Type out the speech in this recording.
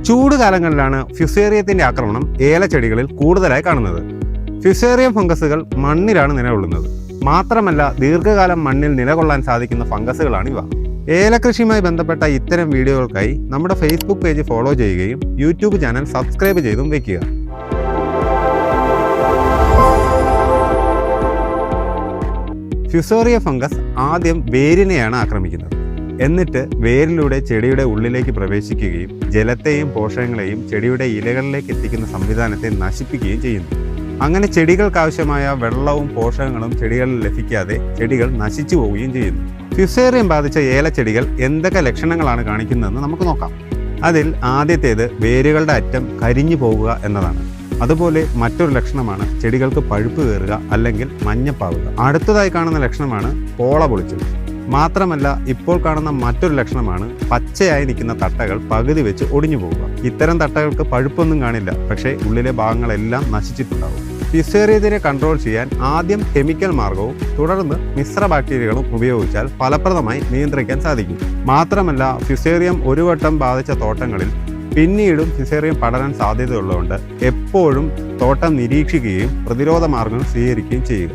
ചൂട് കാലങ്ങളിലാണ് ഫ്യുസേറിയത്തിന്റെ ആക്രമണം ഏലച്ചെടികളിൽ കൂടുതലായി കാണുന്നത്. ഫ്യുസേറിയം ഫംഗസുകൾ മണ്ണിലാണ് നിലകൊള്ളുന്നത്. മാത്രമല്ല, ദീർഘകാലം മണ്ണിൽ നിലകൊള്ളാൻ സാധിക്കുന്ന ഫംഗസുകളാണ് ഇവ. ഏലകൃഷിയുമായി ബന്ധപ്പെട്ട ഇത്തരം വീഡിയോകൾക്കായി നമ്മുടെ ഫേസ്ബുക്ക് പേജ് ഫോളോ ചെയ്യുകയും യൂട്യൂബ് ചാനൽ സബ്സ്ക്രൈബ് ചെയ്തും വെക്കുക. ഫ്യുസേറിയ ഫംഗസ് ആദ്യം വേരിനെയാണ് ആക്രമിക്കുന്നത്. എന്നിട്ട് വേരിലൂടെ ചെടിയുടെ ഉള്ളിലേക്ക് പ്രവേശിക്കുകയും ജലത്തെയും പോഷകങ്ങളെയും ചെടിയുടെ ഇലകളിലേക്ക് എത്തിക്കുന്ന സംവിധാനത്തെ നശിപ്പിക്കുകയും ചെയ്യുന്നു. അങ്ങനെ ചെടികൾക്കാവശ്യമായ വെള്ളവും പോഷകങ്ങളും ചെടികളിൽ ലഭിക്കാതെ ചെടികൾ നശിച്ചു പോവുകയും ചെയ്യുന്നു. ഫ്യുസേറിയം ബാധിച്ച ഏലച്ചെടികൾ എന്തൊക്കെ ലക്ഷണങ്ങളാണ് കാണിക്കുന്നതെന്ന് നമുക്ക് നോക്കാം. അതിൽ ആദ്യത്തേത് വേരുകളുടെ അറ്റം കരിഞ്ഞു പോകുക എന്നതാണ്. അതുപോലെ മറ്റൊരു ലക്ഷണമാണ് ചെടികൾക്ക് പഴുപ്പ് കയറുക അല്ലെങ്കിൽ മഞ്ഞപ്പാവുക. അടുത്തതായി കാണുന്ന ലക്ഷണമാണ് പോള പൊളിച്ചത്. മാത്രമല്ല, ഇപ്പോൾ കാണുന്ന മറ്റൊരു ലക്ഷണമാണ് പച്ചയായി നിൽക്കുന്ന തട്ടകൾ പകുതി വെച്ച് ഒടിഞ്ഞു പോവുക. ഇത്തരം തട്ടകൾക്ക് പഴുപ്പൊന്നും കാണില്ല, പക്ഷേ ഉള്ളിലെ ഭാഗങ്ങളെല്ലാം നശിച്ചിട്ടുണ്ടാവും. ഫ്യുസേറിയത്തിനെ കൺട്രോൾ ചെയ്യാൻ ആദ്യം കെമിക്കൽ മാർഗവും തുടർന്ന് മിശ്ര ബാക്ടീരിയകളും ഉപയോഗിച്ചാൽ ഫലപ്രദമായി നിയന്ത്രിക്കാൻ സാധിക്കും. മാത്രമല്ല, ഫ്യുസേറിയം ഒരു വട്ടം ബാധിച്ച തോട്ടങ്ങളിൽ പിന്നീടും ഫ്യുസേറിയം പടരാൻ സാധ്യതയുള്ളതുകൊണ്ട് എപ്പോഴും തോട്ടം നിരീക്ഷിക്കുകയും പ്രതിരോധ മാർഗങ്ങൾ സ്വീകരിക്കുകയും ചെയ്യുക.